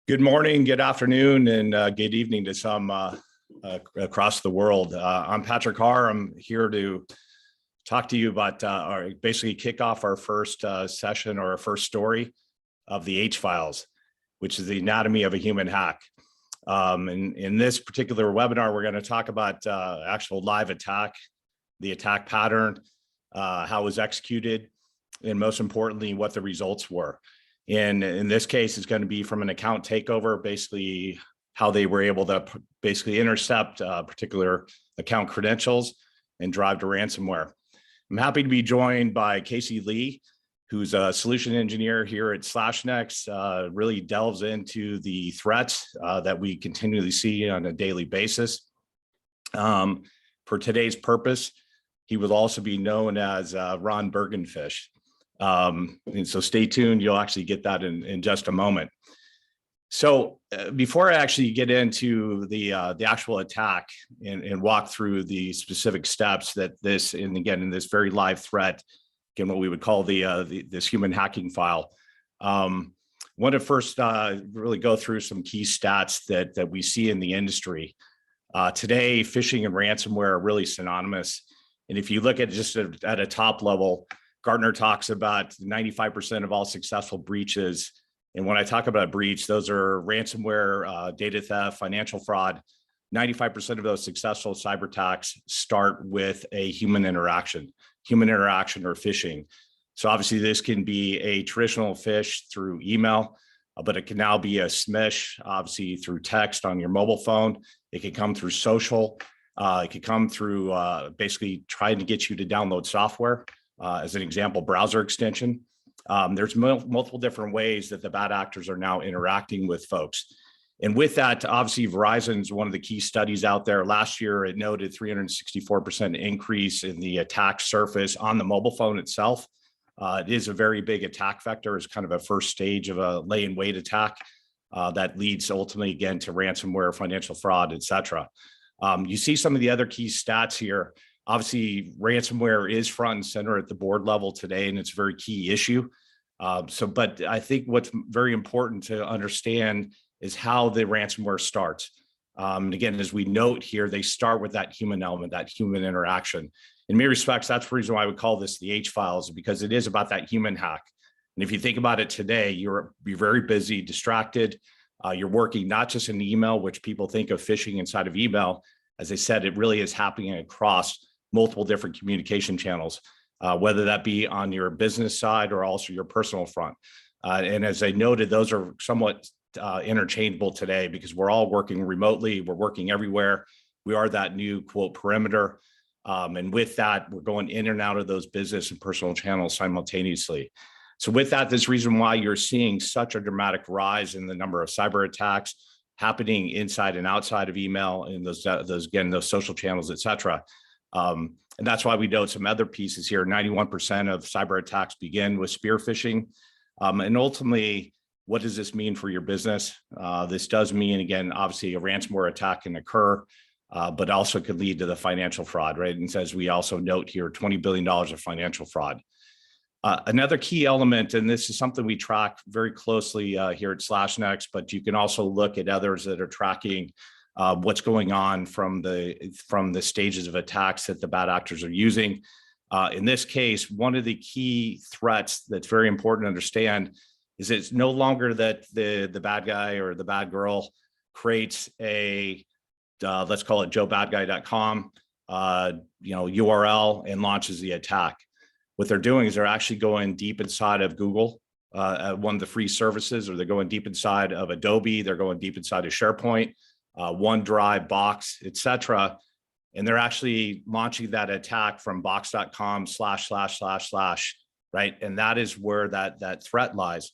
Good morning, good afternoon, and good evening to some across the world. I'm Patrick Harr. I'm here to talk to you about or basically kick off our first session or our first story of the H-Files, which is the anatomy of a human hack. In this particular webinar, we're going to talk about actual live attack, the attack pattern, how it was executed, and most importantly, what the results were. And in this case, it's going to be from an account takeover, basically how they were able to basically intercept particular account credentials and drive to ransomware. I'm happy to be joined by Casey Lee, who's a solution engineer here at SlashNext, really delves into the threats that we continually see on a daily basis. For today's purpose, he will also be known as Ron Bergenfish. And so stay tuned, you'll actually get that in just a moment. So before I actually get into the actual attack and walk through the specific steps that this, and again, in this very live threat, again, what we would call this human hacking file, want to first really go through some key stats that we see in the industry. Today, phishing and ransomware are really synonymous. And if you look at just at a top level, Gartner talks about 95% of all successful breaches. And when I talk about breach, those are ransomware, data theft, financial fraud. 95% of those successful cyber attacks start with a human interaction or phishing. So obviously this can be a traditional phish through email, but it can now be a smish, obviously through text on your mobile phone. It can come through social. It could come through basically trying to get you to download software. As an example, browser extension. There's multiple different ways that the bad actors are now interacting with folks. And with that, obviously, Verizon's one of the key studies out there. Last year, it noted 364% increase in the attack surface on the mobile phone itself. It is a very big attack vector. It's kind of a first stage of a lay-in-wait attack that leads ultimately, again, to ransomware, financial fraud, et cetera. You see some of the other key stats here. Obviously, ransomware is front and center at the board level today, and it's a very key issue. But I think what's very important to understand is how the ransomware starts. And again, as we note here, they start with that human element, that human interaction. In many respects, that's the reason why we call this the H-Files, because it is about that human hack. And if you think about it today, you're very busy, distracted. You're working not just in email, which people think of phishing inside of email. As I said, it really is happening across multiple different communication channels, whether that be on your business side or also your personal front. And as I noted, those are somewhat interchangeable today because we're all working remotely. We're working everywhere. We are that new quote perimeter. And with that, we're going in and out of those business and personal channels simultaneously. So with that, this reason why you're seeing such a dramatic rise in the number of cyber attacks happening inside and outside of email and those social channels, et cetera. And that's why we note some other pieces here. 91% of cyber attacks begin with spear phishing. And ultimately, what does this mean for your business? This does mean, again, obviously a ransomware attack can occur, but also could lead to the financial fraud, right? And as we also note here, $20 billion of financial fraud. Another key element, and this is something we track very closely here at SlashNext, but you can also look at others that are tracking what's going on from the stages of attacks that the bad actors are using. In this case, one of the key threats that's very important to understand is it's no longer that the bad guy or the bad girl creates a let's call it joebadguy.com URL and launches the attack. What they're doing is they're actually going deep inside of Google, one of the free services, or they're going deep inside of Adobe, they're going deep inside of SharePoint, OneDrive, Box, et cetera. And they're actually launching that attack from box.com ////, right? And that is where that threat lies.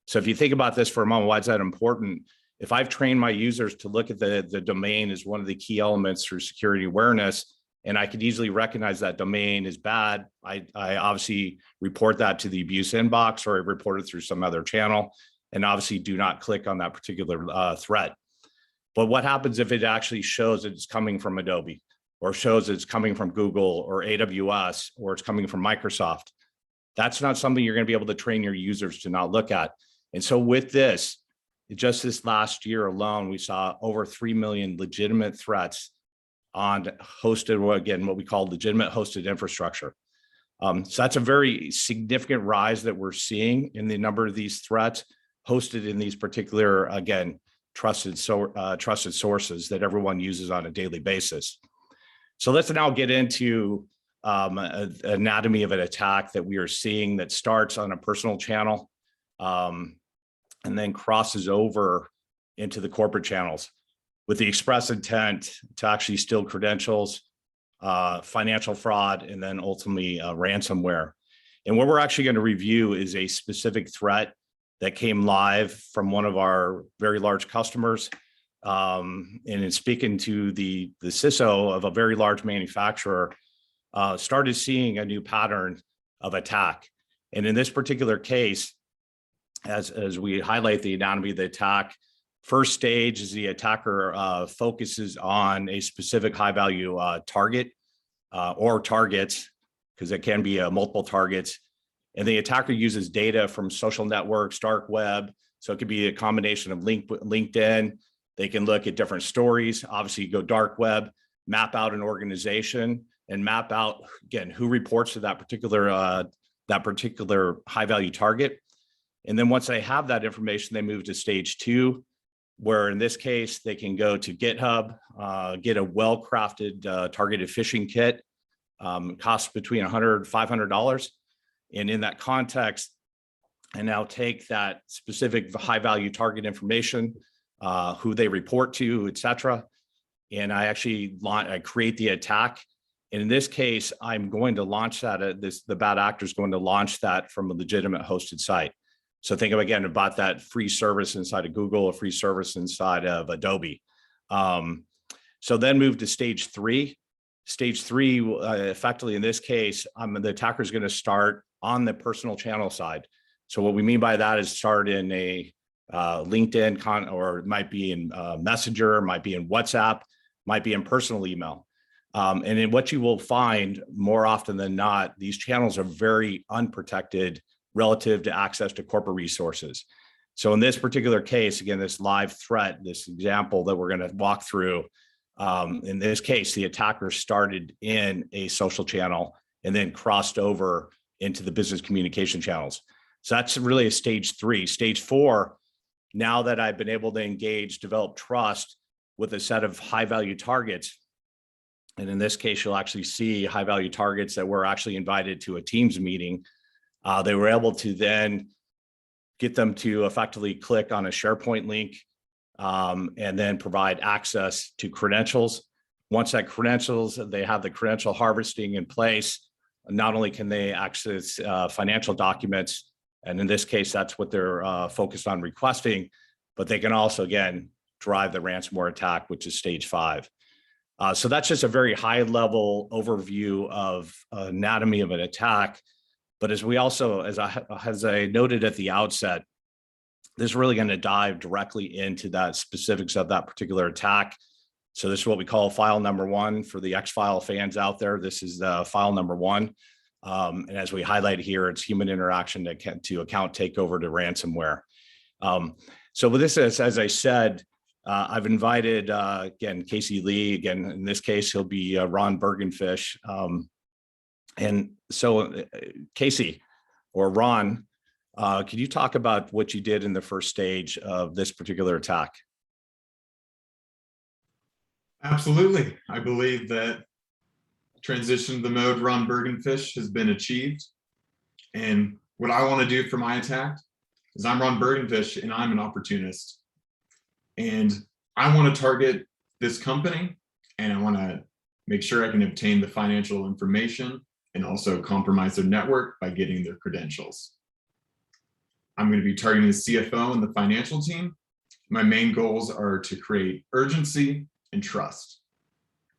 So if you think about this for a moment, why is that important? If I've trained my users to look at the domain as one of the key elements through security awareness, and I could easily recognize that domain is bad, I obviously report that to the abuse inbox, or I report it through some other channel, and obviously do not click on that particular threat. But what happens if it actually shows that it's coming from Adobe, or shows it's coming from Google or AWS, or it's coming from Microsoft? That's not something you're going to be able to train your users to not look at. And so with this, just this last year alone, we saw over 3 million legitimate threats on hosted, or again, what we call legitimate hosted infrastructure. So that's a very significant rise that we're seeing in the number of these threats hosted in these particular, again, trusted sources that everyone uses on a daily basis. So let's now get into anatomy of an attack that we are seeing that starts on a personal channel and then crosses over into the corporate channels with the express intent to actually steal credentials, financial fraud, and then ultimately ransomware. And what we're actually going to review is a specific threat that came live from one of our very large customers. And in speaking to the CISO of a very large manufacturer, started seeing a new pattern of attack. And in this particular case, as we highlight the anatomy of the attack, first stage is the attacker focuses on a specific high value target or targets, because it can be multiple targets. And the attacker uses data from social networks, dark web. So it could be a combination of LinkedIn. They can look at different stories. Obviously, you go dark web, map out an organization, and map out, again, who reports to that particular high value target. And then once they have that information, they move to stage 2, where in this case, they can go to GitHub, get a well-crafted targeted phishing kit, costs between $100 and $500. And in that context, I now take that specific high value target information, who they report to, et cetera. And I actually I create the attack. And in this case, I'm going to launch that, the bad actor is going to launch that from a legitimate hosted site. So think of, again, about that free service inside of Google, a free service inside of Adobe. So then move to stage 3. Stage 3, effectively in this case, the attacker is going to start on the personal channel side. So what we mean by that is start in a LinkedIn or it might be in Messenger, might be in WhatsApp, might be in personal email. And in what you will find more often than not, these channels are very unprotected relative to access to corporate resources. So in this particular case, again, this live threat, this example that we're going to walk through, in this case, the attacker started in a social channel and then crossed over into the business communication channels. So that's really a stage 3. Stage 4, now that I've been able to engage, develop trust with a set of high value targets. And in this case, you'll actually see high value targets that were actually invited to a Teams meeting. They were able to then get them to effectively click on a SharePoint link and then provide access to credentials. Once that credentials, they have the credential harvesting in place. Not only can they access financial documents, and in this case, that's what they're focused on requesting, but they can also, again, drive the ransomware attack, which is stage 5. So that's just a very high level overview of anatomy of an attack. But as we also, as I noted at the outset, this is really going to dive directly into that specifics of that particular attack. So this is what we call file number 1 for the X-File fans out there. This is the file number 1. And as we highlight here, it's human interaction to account takeover to ransomware. So with this, as I said, I've invited, again, Casey Lee. Again, in this case, he'll be Ron Bergenfish. And so Casey or Ron, can you talk about what you did in the first stage of this particular attack? Absolutely. I believe that transition to the mode Ron Bergenfish has been achieved. And what I want to do for my attack is I'm Ron Bergenfish and I'm an opportunist. And I want to target this company and I want to make sure I can obtain the financial information and also compromise their network by getting their credentials. I'm going to be targeting the CFO and the financial team. My main goals are to create urgency and trust.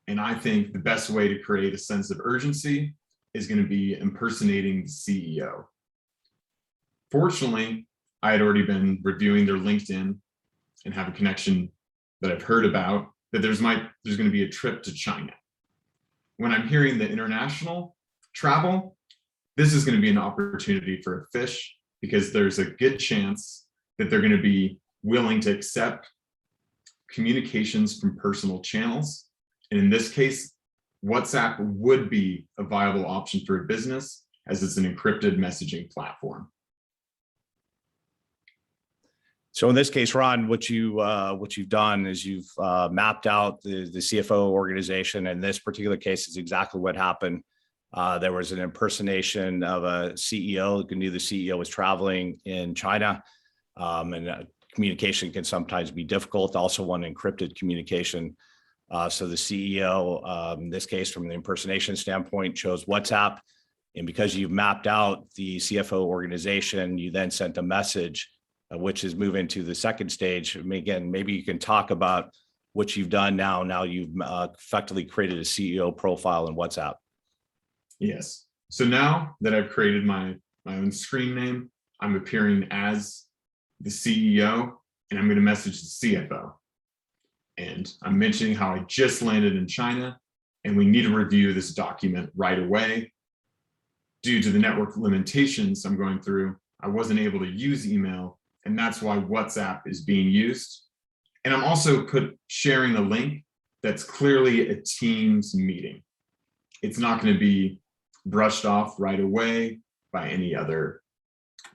And I think the best way to create a sense of urgency is going to be impersonating the CEO. Fortunately, I had already been reviewing their LinkedIn and have a connection that I've heard about that there's going to be a trip to China. When I'm hearing the international travel, this is going to be an opportunity for a fish because there's a good chance that they're going to be willing to accept communications from personal channels. And in this case, WhatsApp would be a viable option for a business as it's an encrypted messaging platform. So in this case, Ron, what you've done is you've mapped out the CFO organization. In this particular case, is exactly what happened. There was an impersonation of a CEO. You knew the CEO was traveling in China, and communication can sometimes be difficult. Also, one encrypted communication. So the CEO, in this case, from the impersonation standpoint, chose WhatsApp. And because you've mapped out the CFO organization, you then sent a message, which is moving to the second stage. Again, maybe you can talk about what you've done now. Now you've effectively created a CEO profile in WhatsApp. Yes. So now that I've created my own screen name, I'm appearing as the CEO, and I'm going to message the CFO. And I'm mentioning how I just landed in China, and we need to review this document right away. Due to the network limitations I'm going through, I wasn't able to use email, and that's why WhatsApp is being used. And I'm also sharing a link that's clearly a Teams meeting. It's not going to be brushed off right away by any other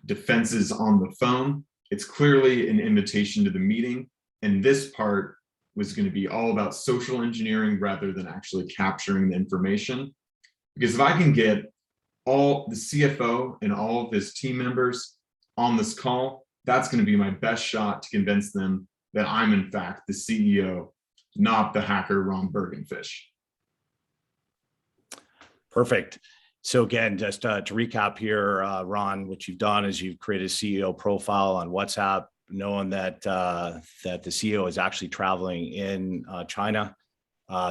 defenses on the phone. It's clearly an invitation to the meeting. And this part was going to be all about social engineering rather than actually capturing the information. Because if I can get all the CFO and all of his team members on this call, that's going to be my best shot to convince them that I'm in fact the CEO, not the hacker Ron Bergenfish. Perfect. So again, just to recap here, Ron, what you've done is you've created a CEO profile on WhatsApp, knowing that that the CEO is actually traveling in China.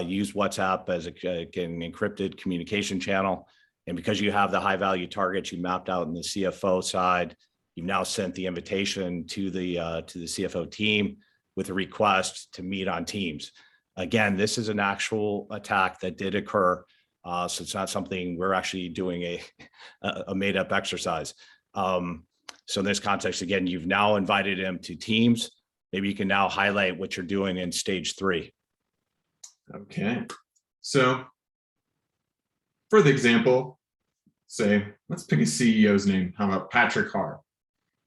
Use WhatsApp as an encrypted communication channel. And because you have the high value targets you mapped out in the CFO side, you've now sent the invitation to the CFO team with a request to meet on Teams. Again, this is an actual attack that did occur. So it's not something we're actually doing a made up exercise. So in this context, again, you've now invited him to Teams. Maybe you can now highlight what you're doing in stage 3. Okay. So for the example, say, let's pick a CEO's name. How about Patrick Harr?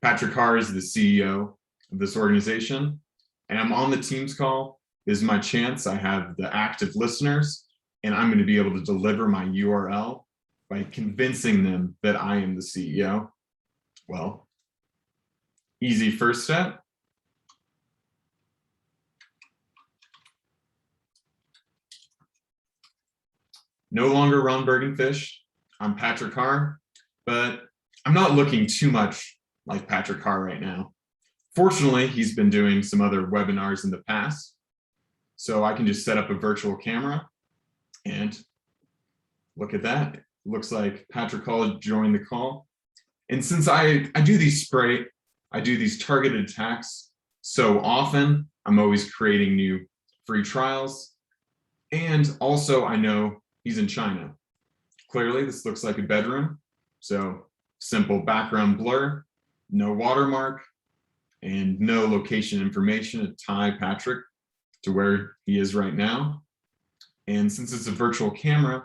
Patrick Harr is the CEO of this organization, and I'm on the Teams call. This is my chance. I have the active listeners, and I'm going to be able to deliver my URL by convincing them that I am the CEO. Well, easy first step. No longer Ron Bergenfish. I'm Patrick Harr, but I'm not looking too much like Patrick Harr right now. Fortunately, he's been doing some other webinars in the past, so I can just set up a virtual camera and look at that. It looks like Patrick Harr joined the call. And since I do these targeted attacks so often, I'm always creating new free trials. And also I know he's in China. Clearly, this looks like a bedroom. So simple background blur, no watermark, and no location information to tie Patrick to where he is right now. And since it's a virtual camera,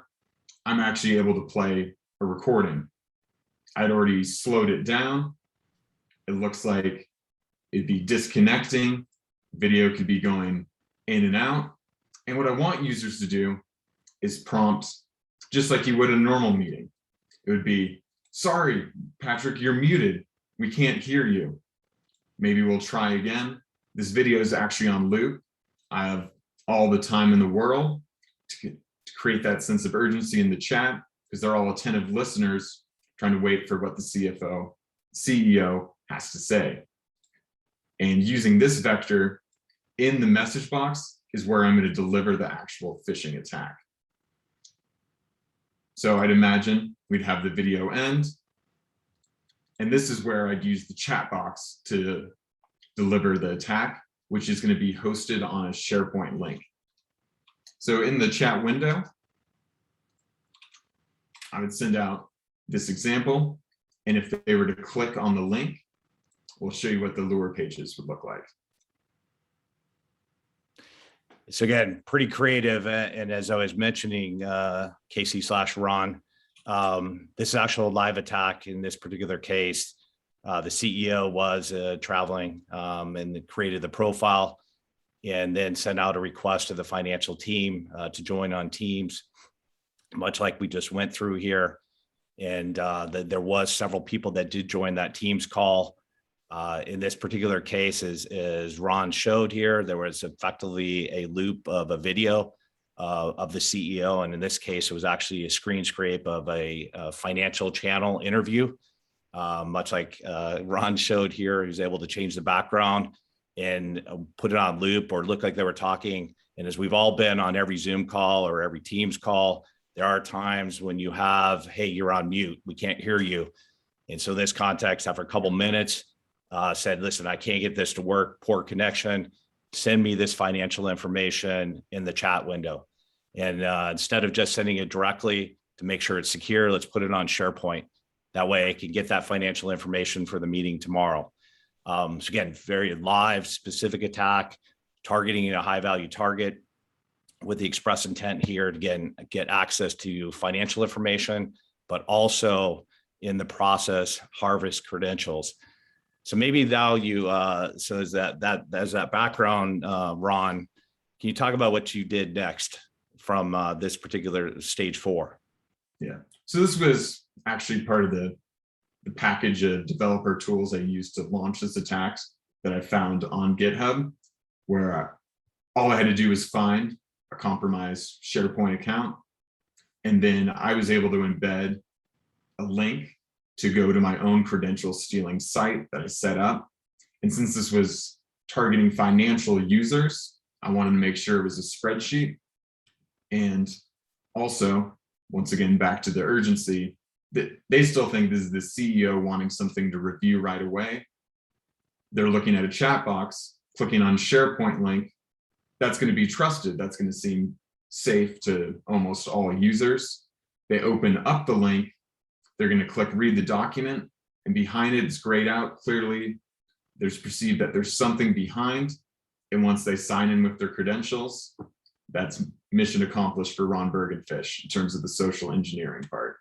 I'm actually able to play a recording. I'd already slowed it down. It looks like it'd be disconnecting. Video could be going in and out. And what I want users to do is prompt, just like you would in a normal meeting. It would be, sorry, Patrick, you're muted. We can't hear you. Maybe we'll try again. This video is actually on loop. I have all the time in the world to create that sense of urgency in the chat, because they're all attentive listeners trying to wait for what the CEO has to say. And using this vector in the message box is where I'm going to deliver the actual phishing attack. So I'd imagine we'd have the video end. And this is where I'd use the chat box to deliver the attack, which is going to be hosted on a SharePoint link. So in the chat window, I would send out this example. And if they were to click on the link, we'll show you what the lure pages would look like. So again, pretty creative. And as I was mentioning, Casey/Ron, this is actual live attack in this particular case. The CEO was traveling and created the profile and then sent out a request to the financial team to join on Teams, much like we just went through here. And there was several people that did join that Teams call. In this particular case, as Ron showed here, there was effectively a loop of a video of the CEO. And in this case, it was actually a screen scrape of a financial channel interview. Much like Ron showed here, he was able to change the background and put it on loop or look like they were talking. And as we've all been on every Zoom call or every Teams call, there are times when you have, hey, you're on mute, we can't hear you. And so this context, after a couple minutes, said, listen, I can't get this to work, poor connection, send me this financial information in the chat window. And instead of just sending it directly to make sure it's secure, let's put it on SharePoint. That way I can get that financial information for the meeting tomorrow. So again, very live, specific attack, targeting a high value target with the express intent here to, again, get access to financial information, but also in the process, harvest credentials. So maybe now you, so as that background, Ron, can you talk about what you did next from this particular stage 4? Yeah, so this was actually part of the package of developer tools I used to launch this attack that I found on GitHub, where all I had to do was find a compromised SharePoint account. And then I was able to embed a link to go to my own credential stealing site that I set up. And since this was targeting financial users, I wanted to make sure it was a spreadsheet. And also, once again, back to the urgency, that they still think this is the CEO wanting something to review right away. They're looking at a chat box, clicking on SharePoint link. That's going to be trusted. That's going to seem safe to almost all users. They open up the link. They're going to click read the document, and behind it, it's grayed out. Clearly, there's perceived that there's something behind. And once they sign in with their credentials, that's mission accomplished for Ron Bergenfish in terms of the social engineering part.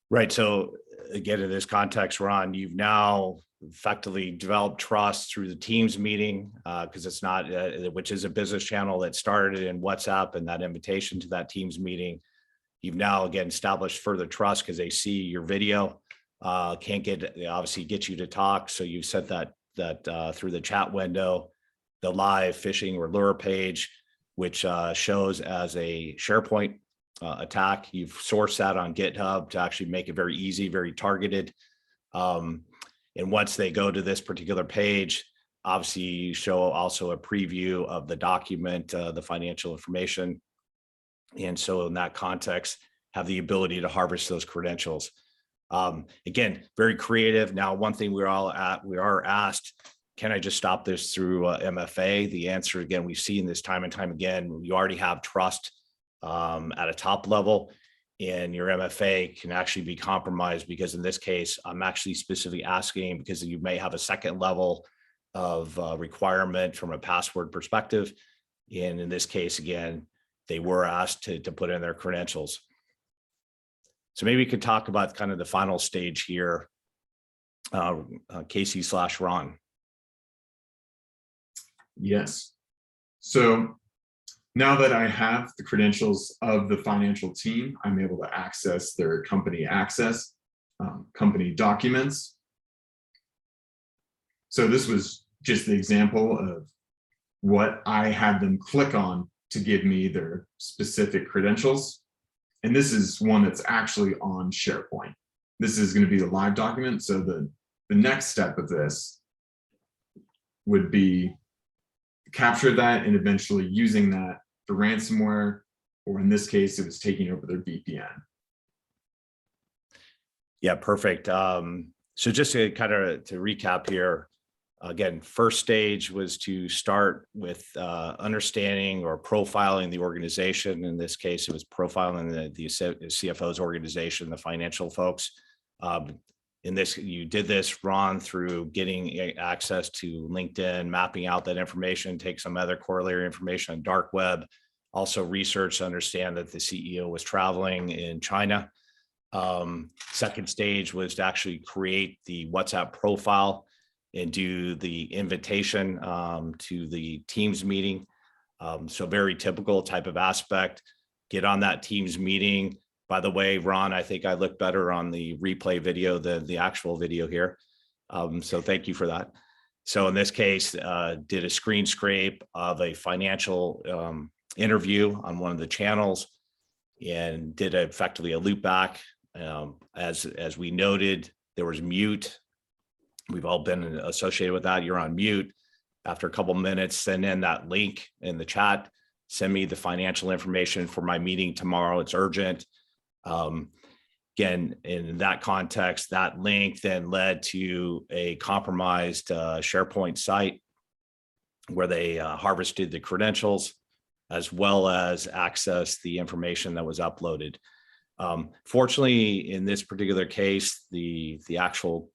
Right. So again, in this context, Ron, you've now effectively developed trust through the Teams meeting, because it's not, which is a business channel that started in WhatsApp, and that invitation to that Teams meeting. You've now, again, established further trust because they see your video, they obviously get you to talk. So you sent that through the chat window, the live phishing or lure page, which shows as a SharePoint attack. You've sourced that on GitHub to actually make it very easy, very targeted. And once they go to this particular page, obviously you show also a preview of the document, the financial information. And so in that context, have the ability to harvest those credentials. Again, very creative. Now, one thing we are asked, can I just stop this through MFA? The answer, again, we've seen this time and time again. You already have trust at a top level, and your MFA can actually be compromised, because in this case, I'm actually specifically asking because you may have a second level of requirement from a password perspective. And in this case, again, they were asked to put in their credentials. So maybe we could talk about kind of the final stage here, Casey/Ron. Yes. So now that I have the credentials of the financial team, I'm able to access their company access, company documents. So this was just the example of what I had them click on to give me their specific credentials. And this is one that's actually on SharePoint. This is going to be the live document. So the next step of this would be capture that and eventually using that for ransomware, or in this case, it was taking over their VPN. Yeah, perfect. So just to kind of to recap here, again, first stage was to start with understanding or profiling the organization. In this case, it was profiling the CFO's organization, the financial folks. In this, you did this, Ron, through getting access to LinkedIn, mapping out that information, take some other corollary information on dark web, also research to understand that the CEO was traveling in China. Second stage was to actually create the WhatsApp profile and do the invitation to the Teams meeting. So very typical type of aspect. Get on that Teams meeting. By the way, Ron, I think I look better on the replay video than the actual video here. So thank you for that. So in this case, did a screen scrape of a financial interview on one of the channels and did effectively a loop back. As we noted, there was mute. We've all been associated with that. You're on mute. After a couple minutes, send in that link in the chat. Send me the financial information for my meeting tomorrow. It's urgent. Again, in that context, that link then led to a compromised SharePoint site where they harvested the credentials as well as access the information that was uploaded. Fortunately, in this particular case, the actual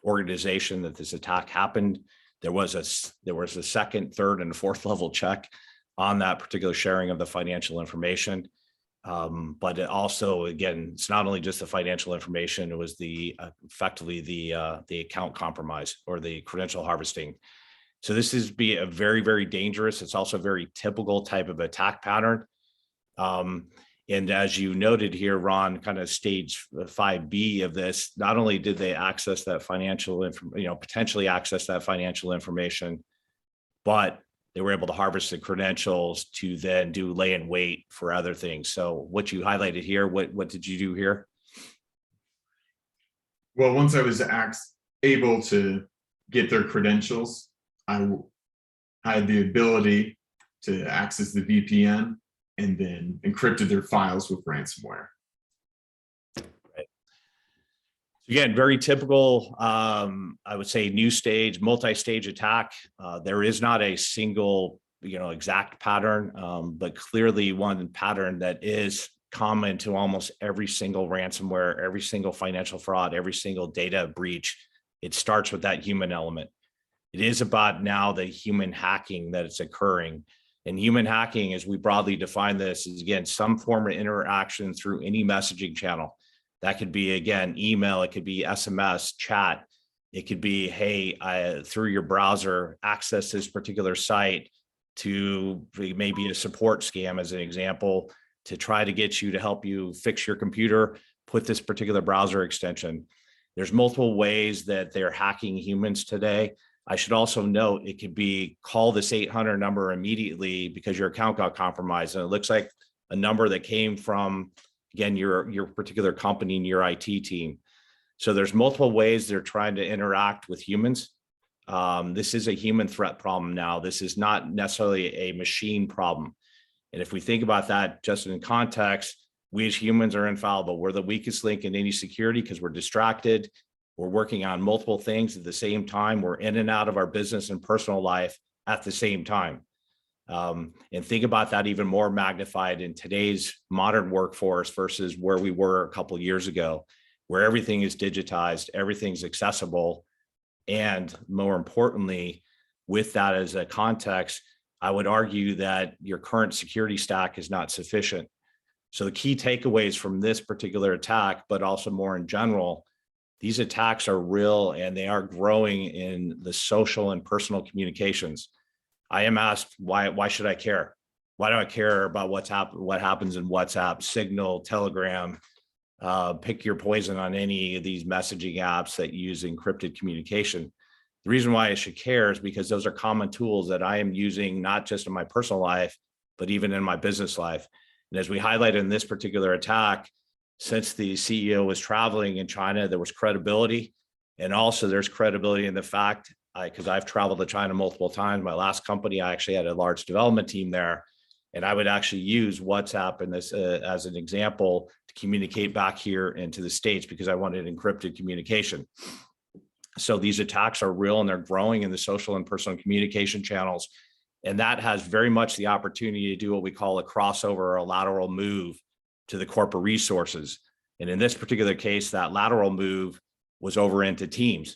organization that this attack happened, there was a second, third, and fourth level check on that particular sharing of the financial information. But it also, again, it's not only just the financial information, it was effectively the account compromise or the credential harvesting. So this is a very, very dangerous. It's also a very typical type of attack pattern. And as you noted here, Ron, kind of stage 5B of this, not only did they access that financial information, potentially access that financial information, but they were able to harvest the credentials to then do lay in wait for other things. So what you highlighted here, what did you do here? Well, once I was able to get their credentials, I had the ability to access the VPN and then encrypted their files with ransomware. Right. Again, very typical, I would say, new stage, multi-stage attack. There is not a single, exact pattern, but clearly one pattern that is common to almost every single ransomware, every single financial fraud, every single data breach. It starts with that human element. It is about now the human hacking that is occurring. And human hacking, as we broadly define this, is, again, some form of interaction through any messaging channel. That could be, again, email, it could be SMS, chat. It could be, hey, through your browser, access this particular site to maybe a support scam, as an example, to try to get you to help you fix your computer, put this particular browser extension. There's multiple ways that they're hacking humans today. I should also note, it could be call this 800 number immediately because your account got compromised. And it looks like a number that came from, again, your particular company and your IT team. So there's multiple ways they're trying to interact with humans. This is a human threat problem now. This is not necessarily a machine problem. And if we think about that just in context, we as humans are infallible. We're the weakest link in any security because we're distracted. We're working on multiple things at the same time. We're in and out of our business and personal life at the same time. And think about that even more magnified in today's modern workforce versus where we were a couple of years ago, where everything is digitized, everything's accessible. And more importantly, with that as a context, I would argue that your current security stack is not sufficient. So the key takeaways from this particular attack, but also more in general, these attacks are real and they are growing in the social and personal communications. I am asked, why should I care? Why do I care about what happens in WhatsApp, Signal, Telegram? Pick your poison on any of these messaging apps that use encrypted communication. The reason why I should care is because those are common tools that I am using, not just in my personal life, but even in my business life. And as we highlighted in this particular attack, since the CEO was traveling in China, there was credibility. And also there's credibility in the fact, because I've traveled to China multiple times. My last company, I actually had a large development team there. And I would actually use WhatsApp in this as an example to communicate back here into the States because I wanted encrypted communication. So these attacks are real and they're growing in the social and personal communication channels. And that has very much the opportunity to do what we call a crossover or a lateral move to the corporate resources. And in this particular case, that lateral move was over into Teams.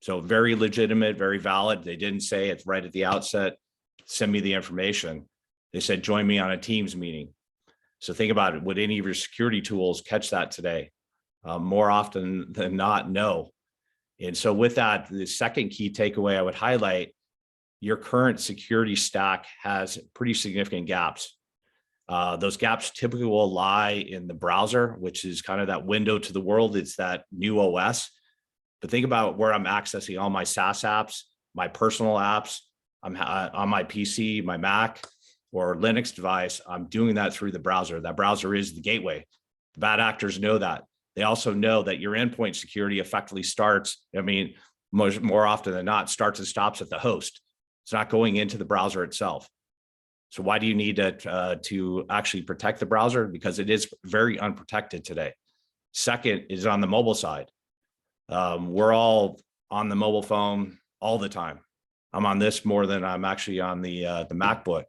So very legitimate, very valid. They didn't say it right at the outset, send me the information. They said, join me on a Teams meeting. So think about it. Would any of your security tools catch that today? More often than not, no. And so with that, the second key takeaway I would highlight, your current security stack has pretty significant gaps. Those gaps typically will lie in the browser, which is kind of that window to the world. It's that new OS. But think about where I'm accessing all my SaaS apps, my personal apps. I'm on my PC, my Mac, or Linux device. I'm doing that through the browser. That browser is the gateway. The bad actors know that. They also know that your endpoint security effectively starts, more often than not, starts and stops at the host. It's not going into the browser itself. So why do you need to actually protect the browser? Because it is very unprotected today. Second is on the mobile side. We're all on the mobile phone all the time. I'm on this more than I'm actually on the MacBook.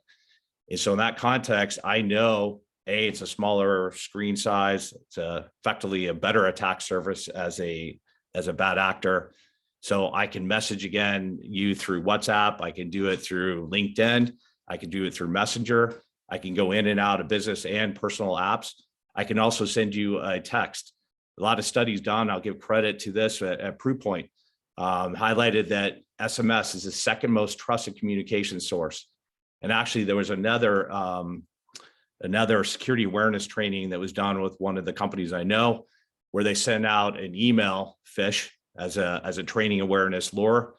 And so in that context, I know, it's a smaller screen size. It's effectively a better attack surface as a bad actor. So I can message you through WhatsApp. I can do it through LinkedIn. I can do it through Messenger. I can go in and out of business and personal apps. I can also send you a text. A lot of studies done, I'll give credit to this at Proofpoint, highlighted that SMS is the second most trusted communication source. And actually there was another security awareness training that was done with one of the companies I know, where they sent out an email phish as a training awareness lure.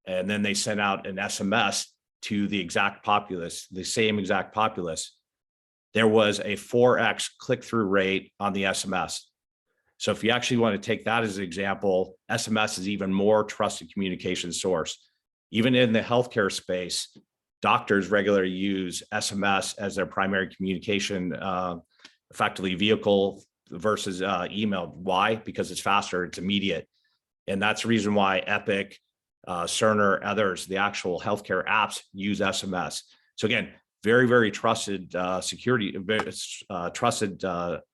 And then they sent out an SMS to the exact populace, the same exact populace. There was a 4x click-through rate on the SMS. So if you actually want to take that as an example, SMS is even more trusted communication source. Even in the healthcare space, doctors regularly use SMS as their primary communication, effectively vehicle versus email. Why? Because it's faster, it's immediate. And that's the reason why Epic, Cerner, others, the actual healthcare apps use SMS. So again, very, very trusted trusted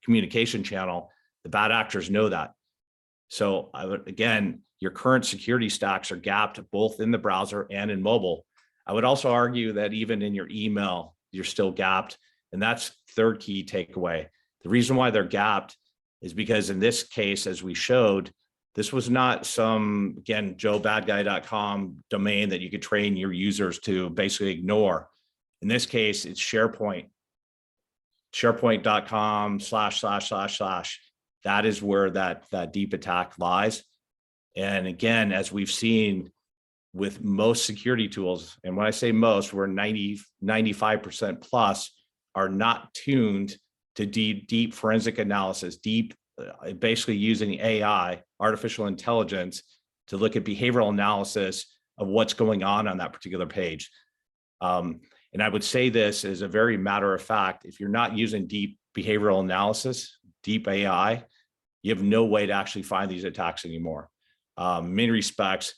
communication channel. The bad actors know that. So again, your current security stacks are gapped both in the browser and in mobile. I would also argue that even in your email, you're still gapped. And that's third key takeaway. The reason why they're gapped is because in this case, as we showed, this was not some, again, joebadguy.com domain that you could train your users to basically ignore. In this case, it's SharePoint, sharepoint.com ////. That is where that deep attack lies. And again, as we've seen with most security tools, and when I say most, we're 95% plus are not tuned to deep forensic analysis, basically using AI, artificial intelligence, to look at behavioral analysis of what's going on that particular page. And I would say this as a very matter of fact, if you're not using deep behavioral analysis, deep AI, you have no way to actually find these attacks anymore. In many respects,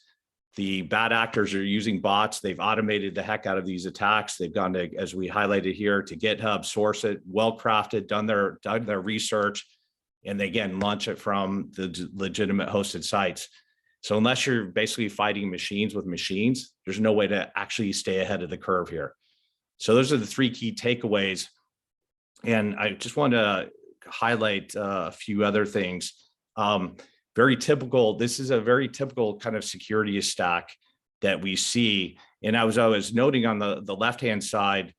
the bad actors are using bots. They've automated the heck out of these attacks. They've gone to, as we highlighted here, to GitHub, source it, well-crafted, done their research, and they again launch it from the legitimate hosted sites. So unless you're basically fighting machines with machines, there's no way to actually stay ahead of the curve here. So those are the three key takeaways. And I just want to highlight a few other things. Very typical. This is a very typical kind of security stack that we see. And I was noting on the left-hand side,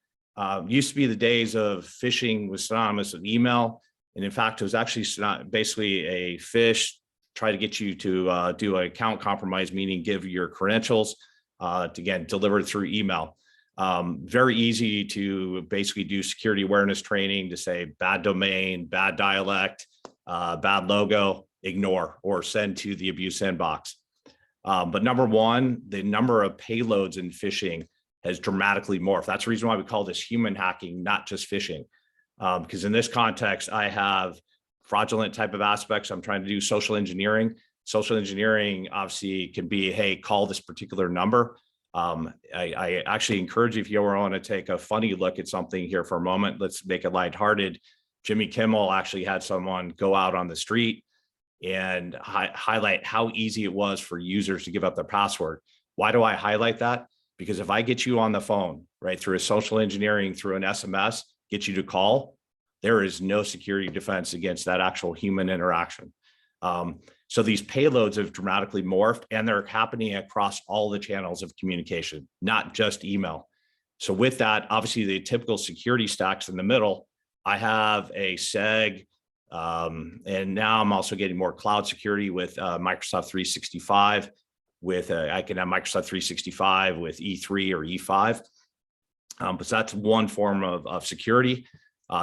used to be the days of phishing was synonymous with email. And in fact, it was actually basically a phish, try to get you to do an account compromise, meaning give your credentials to, again, delivered through email. Very easy to basically do security awareness training to say bad domain, bad dialect, bad logo, ignore, or send to the abuse inbox. But number one, the number of payloads in phishing has dramatically morphed. That's the reason why we call this human hacking, not just phishing. Because in this context, I have fraudulent type of aspects. I'm trying to do social engineering. Social engineering obviously can be, hey, call this particular number. I actually encourage you, if you want to take a funny look at something here for a moment, let's make it lighthearted. Jimmy Kimmel actually had someone go out on the street and highlight how easy it was for users to give up their password. Why do I highlight that? Because if I get you on the phone, right, through a social engineering, through an SMS, get you to call, there is no security defense against that actual human interaction. So these payloads have dramatically morphed, and they're happening across all the channels of communication, not just email. So with that, obviously the typical security stacks in the middle, I have a SEG, and now I'm also getting more cloud security with Microsoft 365. I can have Microsoft 365 with E3 or E5. But that's one form of security.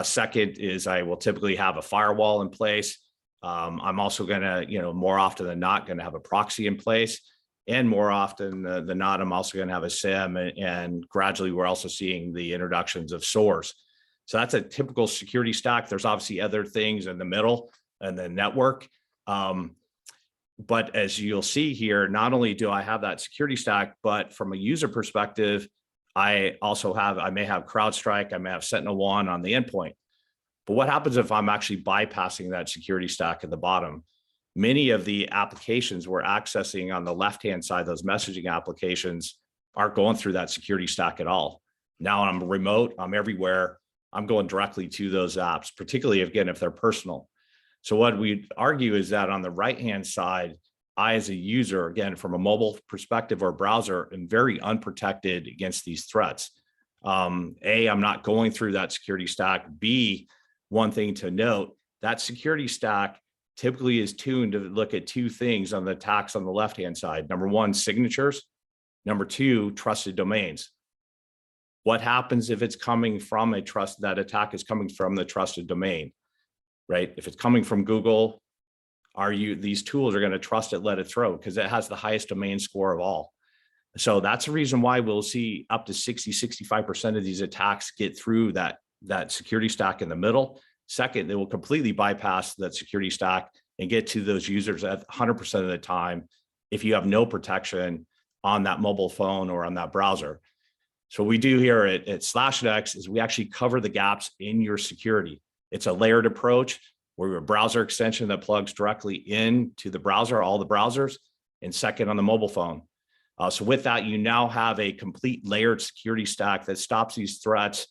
Second is I will typically have a firewall in place. I'm also going to, more often than not, going to have a proxy in place. And more often than not, I'm also going to have a SIEM. And gradually, we're also seeing the introductions of SOARs. So that's a typical security stack. There's obviously other things in the middle and the network. But as you'll see here, not only do I have that security stack, but from a user perspective, I may have CrowdStrike, I may have SentinelOne on the endpoint. But what happens if I'm actually bypassing that security stack at the bottom? Many of the applications we're accessing on the left-hand side, those messaging applications, aren't going through that security stack at all. Now I'm remote, I'm everywhere, I'm going directly to those apps, particularly, again, if they're personal. So what we argue is that on the right-hand side, I, as a user, again, from a mobile perspective or browser, am very unprotected against these threats. A, I'm not going through that security stack. B, one thing to note, that security stack typically is tuned to look at two things on the attacks on the left-hand side. Number one, signatures. Number two, trusted domains. What happens if it's coming from that attack is coming from the trusted domain, right? If it's coming from Google, these tools are going to trust it, let it through, because it has the highest domain score of all. So that's the reason why we'll see up to 60-65% of these attacks get through that security stack in the middle. Second, they will completely bypass that security stack and get to those users at 100% of the time if you have no protection on that mobile phone or on that browser. So what we do here at SlashNext is we actually cover the gaps in your security. It's a layered approach where we have a browser extension that plugs directly into the browser, all the browsers, and second on the mobile phone. So with that, you now have a complete layered security stack that stops these threats,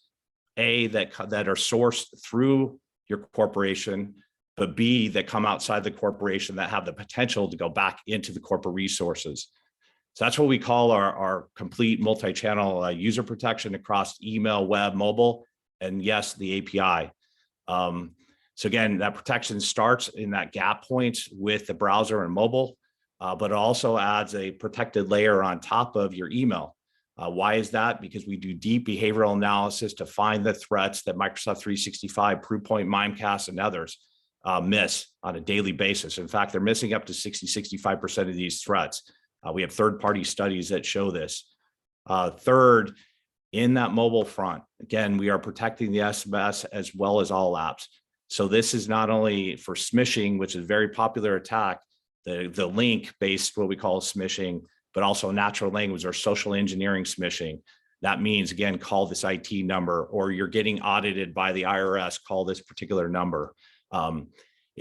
A, that are sourced through your corporation, but B, that come outside the corporation that have the potential to go back into the corporate resources. So that's what we call our complete multi-channel user protection across email, web, mobile, and yes, the API. So again, that protection starts in that gap points with the browser and mobile, but it also adds a protected layer on top of your email. Why is that? Because we do deep behavioral analysis to find the threats that Microsoft 365, Proofpoint, Mimecast, and others miss on a daily basis. In fact, they're missing up to 60-65% of these threats. We have third-party studies that show this. Third, in that mobile front, again, we are protecting the SMS as well as all apps. So this is not only for smishing, which is a very popular attack, the link-based, what we call smishing, but also natural language or social engineering smishing. That means, again, call this IT number, or you're getting audited by the IRS, call this particular number. And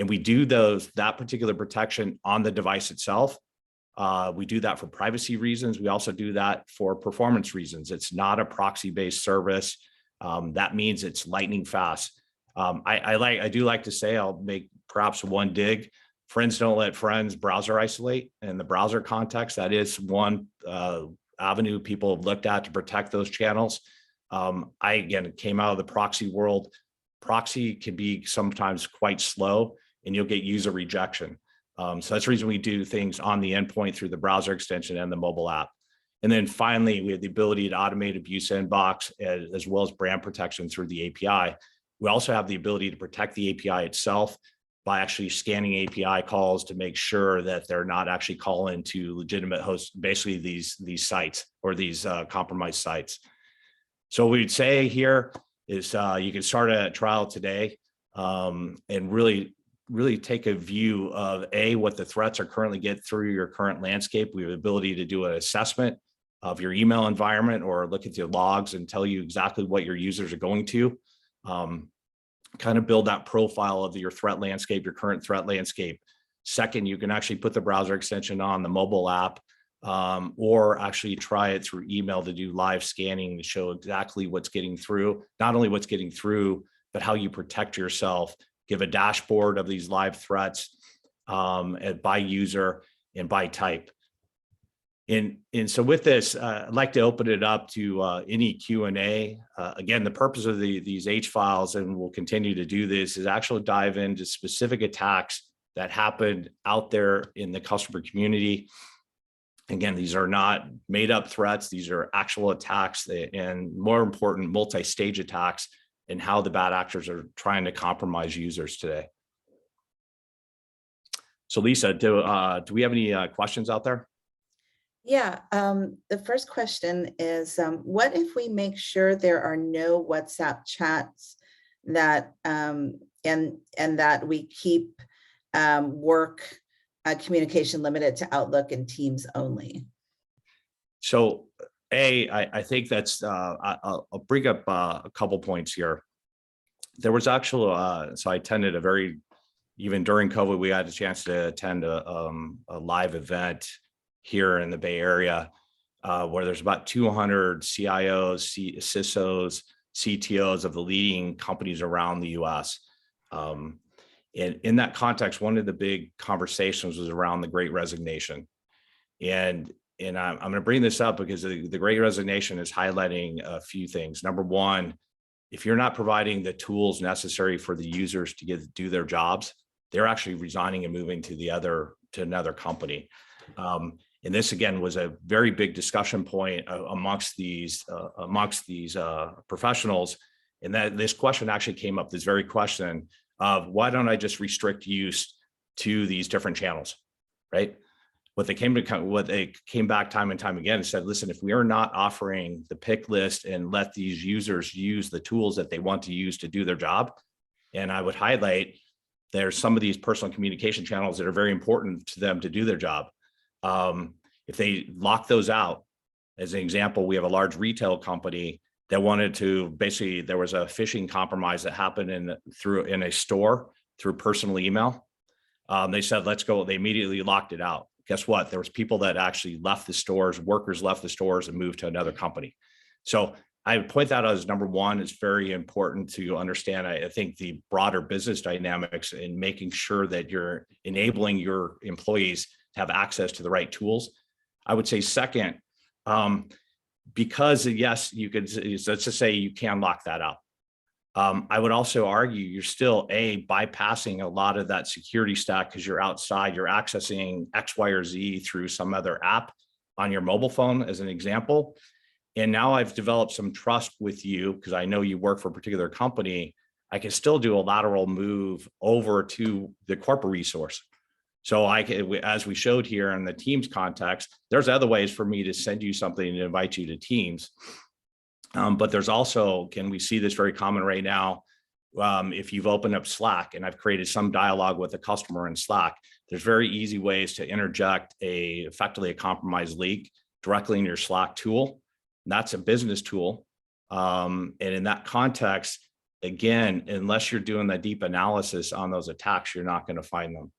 we do that particular protection on the device itself. We do that for privacy reasons. We also do that for performance reasons. It's not a proxy-based service. That means it's lightning fast. I do like to say, I'll make perhaps one dig. Friends don't let friends browser isolate. In the browser context, that is one avenue people have looked at to protect those channels. Again, came out of the proxy world. Proxy can be sometimes quite slow, and you'll get user rejection. So that's the reason we do things on the endpoint through the browser extension and the mobile app. And then finally, we have the ability to automate abuse inbox as well as brand protection through the API. We also have the ability to protect the API itself by actually scanning API calls to make sure that they're not actually calling to legitimate hosts, basically these sites or these compromised sites. So what we'd say here is you can start a trial today and really take a view of what the threats are currently get through your current landscape. We have the ability to do an assessment of your email environment or look at your logs and tell you exactly what your users are going to. Kind of build that profile of your threat landscape, your current threat landscape. Second, you can actually put the browser extension on the mobile app, or actually try it through email to do live scanning to show exactly what's getting through, not only what's getting through, but how you protect yourself. Give a dashboard of these live threats by user and by type. And so with this, I'd like to open it up to any Q&A. Again, the purpose of these H files, and we'll continue to do this, is actually dive into specific attacks that happened out there in the customer community. Again, these are not made up threats. These are actual attacks, and more important, multi-stage attacks, and how the bad actors are trying to compromise users today. So Lisa, do we have any questions out there? Yeah, the first question is, what if we make sure there are no WhatsApp chats that and that we keep work communication limited to Outlook and Teams only? So I think that's, I'll bring up a couple points here. There was actually, so I attended even during COVID, we had a chance to attend a live event here in the Bay Area, where there's about 200 CIOs, CISOs, CTOs of the leading companies around the US. And in that context, one of the big conversations was around the Great Resignation. And I'm going to bring this up because the Great Resignation is highlighting a few things. Number one, if you're not providing the tools necessary for the users to do their jobs, they're actually resigning and moving to another company. And this again was a very big discussion point amongst these professionals. And that this question actually came up, this very question of, why don't I just restrict use to these different channels, right? What they came back time and time again and said, listen, if we are not offering the pick list and let these users use the tools that they want to use to do their job, and I would highlight, there's some of these personal communication channels that are very important to them to do their job. If they lock those out, as an example, we have a large retail company that wanted to, basically, there was a phishing compromise that happened in a store through personal email. They said, let's go. They immediately locked it out. Guess what? There was people that actually left the stores, workers left the stores and moved to another company. So I would point that out as number one. It's very important to understand, I think, the broader business dynamics in making sure that you're enabling your employees to have access to the right tools. I would say second, because yes, you could, let's just say you can lock that out. I would also argue you're still bypassing a lot of that security stack because you're outside, you're accessing X, Y, or Z through some other app on your mobile phone, as an example. And now I've developed some trust with you because I know you work for a particular company. I can still do a lateral move over to the corporate resource. So as we showed here in the Teams context, there's other ways for me to send you something and invite you to Teams. But there's also, we see this very common right now, if you've opened up Slack and I've created some dialogue with a customer in Slack, there's very easy ways to interject effectively a compromised link directly in your Slack tool. And that's a business tool. And in that context, again, unless you're doing the deep analysis on those attacks, you're not going to find them.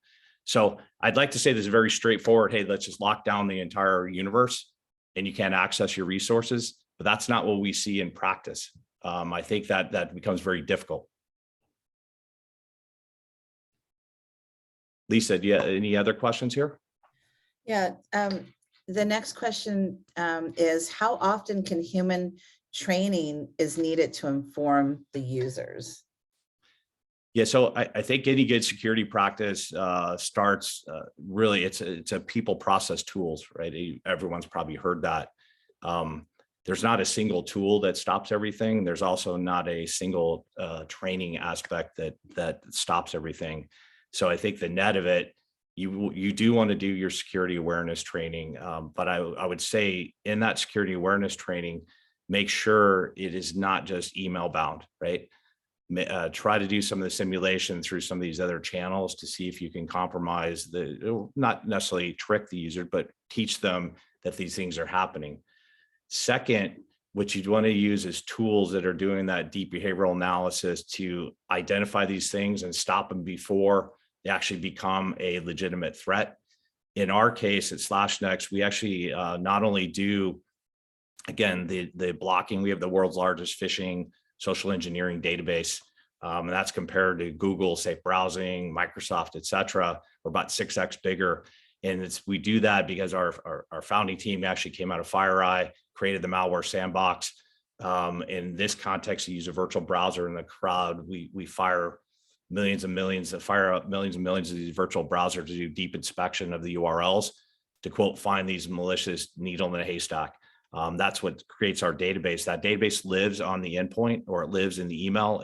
So I'd like to say this is very straightforward. Hey, let's just lock down the entire universe and you can't access your resources. But that's not what we see in practice. I think that becomes very difficult. Lisa, do you have any other questions here? Yeah, the next question is, how often can human training is needed to inform the users? Yeah, so I think any good security practice starts really, it's a people process tools, right? Everyone's probably heard that. There's not a single tool that stops everything. There's also not a single training aspect that stops everything. So I think the net of it, you do want to do your security awareness training, but I would say in that security awareness training, make sure it is not just email bound, right? Try to do some of the simulation through some of these other channels to see if you can compromise not necessarily trick the user, but teach them that these things are happening. Second, what you'd want to use is tools that are doing that deep behavioral analysis to identify these things and stop them before they actually become a legitimate threat. In our case at SlashNext, we actually not only do, again, the blocking, we have the world's largest phishing social engineering database. And that's compared to Google, Safe Browsing, Microsoft, et cetera. We're about 6x bigger. And we do that because our founding team actually came out of FireEye, created the malware sandbox. In this context, you use a virtual browser in the cloud. We fire millions and millions of these virtual browsers to do deep inspection of the URLs to, quote, find these malicious needle in a haystack. That's what creates our database. That database lives on the endpoint, or it lives in the email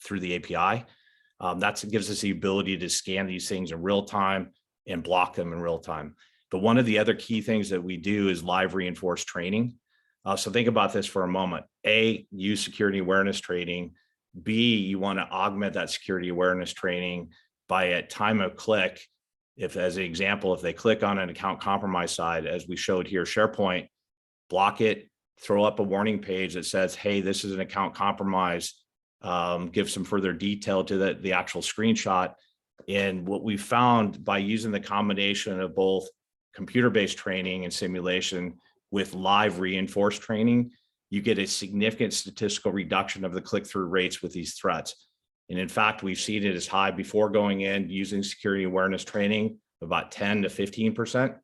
through the API. That gives us the ability to scan these things in real time and block them in real time. But one of the other key things that we do is live reinforced training. So think about this for a moment. A, use security awareness training. B, you want to augment that security awareness training by at time of click. If, as an example, if they click on an account compromise side, as we showed here, SharePoint, block it, throw up a warning page that says, hey, this is an account compromise, give some further detail to the actual screenshot. And what we found by using the combination of both computer-based training and simulation with live reinforced training, you get a significant statistical reduction of the click-through rates with these threats. And in fact, we've seen it as high before going in using security awareness training, about 10 to 15%,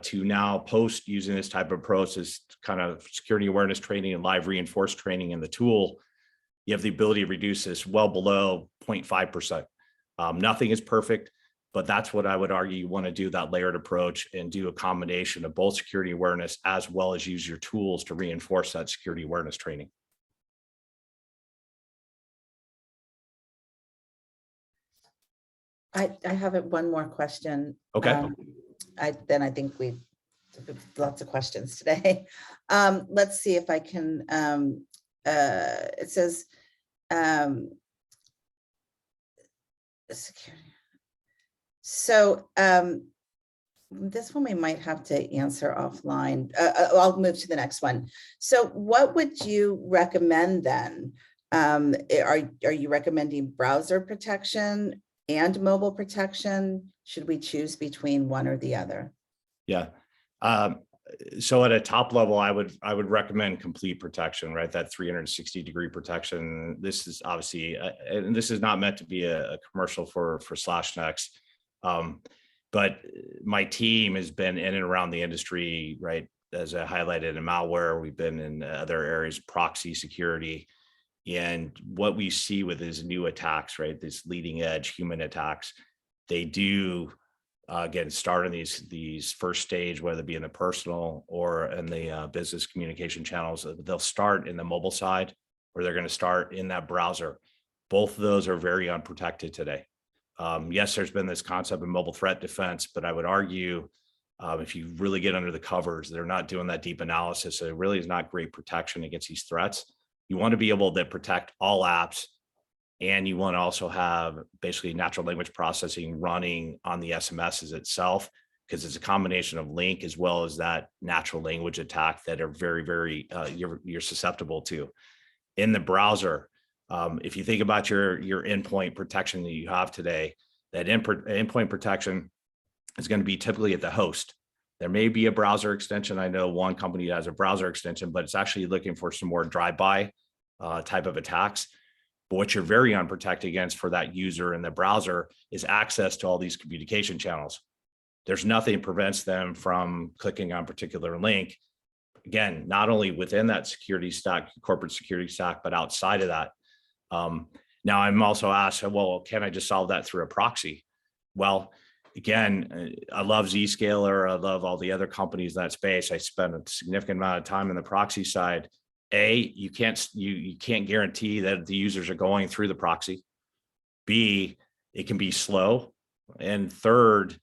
to now post using this type of approach, this kind of security awareness training and live reinforced training in the tool. You have the ability to reduce this well below 0.5%. Nothing is perfect, but that's what I would argue. You want to do that layered approach and do a combination of both security awareness as well as use your tools to reinforce that security awareness training. I have one more question. Okay. I think we have lots of questions today. Let's see if I can, it says, security. So this one we might have to answer offline. I'll move to the next one. So what would you recommend then? Are you recommending browser protection and mobile protection? Should we choose between one or the other? Yeah. So at a top level, I would recommend complete protection, right? That 360-degree protection. This is obviously, and this is not meant to be a commercial for SlashNext. But my team has been in and around the industry, right? As I highlighted in malware, we've been in other areas, proxy security. And what we see with these new attacks, right? These leading edge human attacks, they do, again, start in these first stage, whether it be in the personal or in the business communication channels. They'll start in the mobile side, or they're going to start in that browser. Both of those are very unprotected today. Yes, there's been this concept of mobile threat defense, but I would argue if you really get under the covers, they're not doing that deep analysis. So it really is not great protection against these threats. You want to be able to protect all apps, and you want to also have basically natural language processing running on the SMSs itself, because it's a combination of link as well as that natural language attack that are very, very, you're susceptible to. In the browser, if you think about your endpoint protection that you have today, that endpoint protection is going to be typically at the host. There may be a browser extension. I know one company has a browser extension, but it's actually looking for some more drive-by type of attacks. But what you're very unprotected against for that user in the browser is access to all these communication channels. There's nothing prevents them from clicking on a particular link. Again, not only within that security stack, corporate security stack, but outside of that. Now I'm also asked, well, can I just solve that through a proxy? Well, again, I love Zscaler. I love all the other companies in that space. I spend a significant amount of time in the proxy side. You can't guarantee that the users are going through the proxy. B, it can be slow. And third,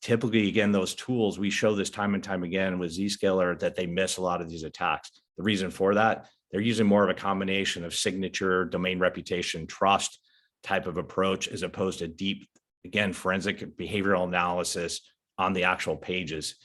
typically, again, those tools, we show this time and time again with Zscaler that they miss a lot of these attacks. The reason for that, they're using more of a combination of signature, domain reputation, trust type of approach, as opposed to deep, again, forensic behavioral analysis on the actual pages.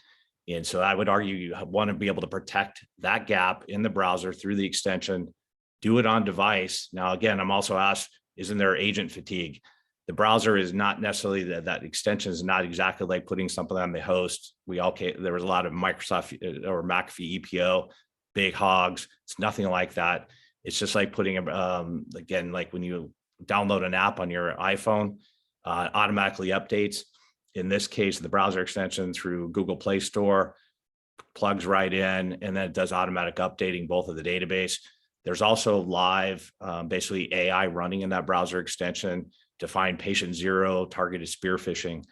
And so I would argue you want to be able to protect that gap in the browser through the extension, do it on device. Now, again, I'm also asked, isn't there agent fatigue? The browser is not necessarily that extension is not exactly like putting something on the host. There was a lot of Microsoft or McAfee EPO, big hogs. It's nothing like that. It's just like putting, again, like when you download an app on your iPhone, automatically updates. In this case, the browser extension through Google Play Store plugs right in, and then it does automatic updating both of the database. There's also live, basically AI running in that browser extension to find patient zero, targeted spear phishing.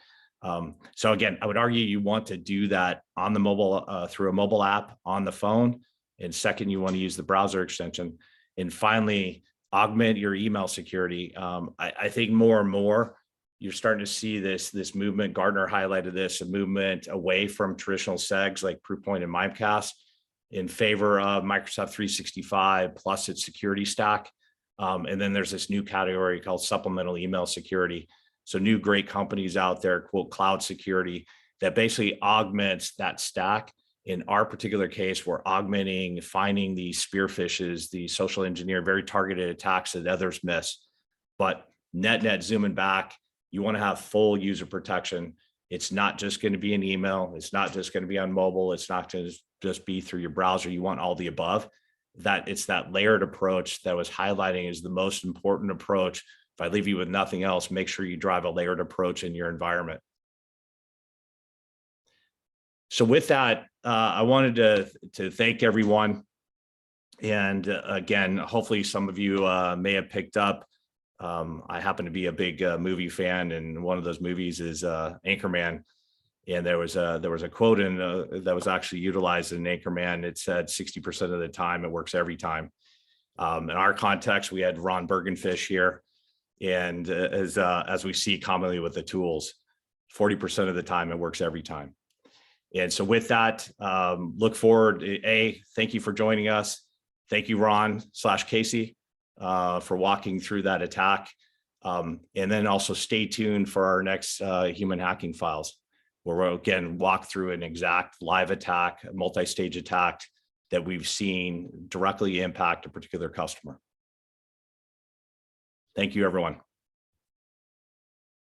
So again, I would argue you want to do that on the mobile, through a mobile app on the phone. And second, you want to use the browser extension. And finally, augment your email security. I think more and more, you're starting to see this movement. Gartner highlighted this, a movement away from traditional segs like Proofpoint and Mimecast in favor of Microsoft 365 plus its security stack. And then there's this new category called supplemental email security. So new great companies out there, quote, cloud security, that basically augments that stack. In our particular case, we're augmenting, finding these spear phishes, the social engineer, very targeted attacks that others miss. But net zooming back, you want to have full user protection. It's not just going to be an email. It's not just going to be on mobile. It's not going to just be through your browser. You want all the above. That it's that layered approach that was highlighting is the most important approach. If I leave you with nothing else, make sure you drive a layered approach in your environment. So with that, I wanted to thank everyone. And again, hopefully some of you may have picked up. I happen to be a big movie fan, and one of those movies is Anchorman. And there was a quote in that was actually utilized in Anchorman. It said 60% of the time it works every time. In our context, we had Ron Burgunfish here, and as we see commonly with the tools, 40% of the time it works every time. And so with that, look forward. Thank you for joining us. Thank you, Ron/Casey, for walking through that attack. And then also stay tuned for our next human hacking files, where we'll again walk through an exact live attack, a multi-stage attack that we've seen directly impact a particular customer. Thank you, everyone.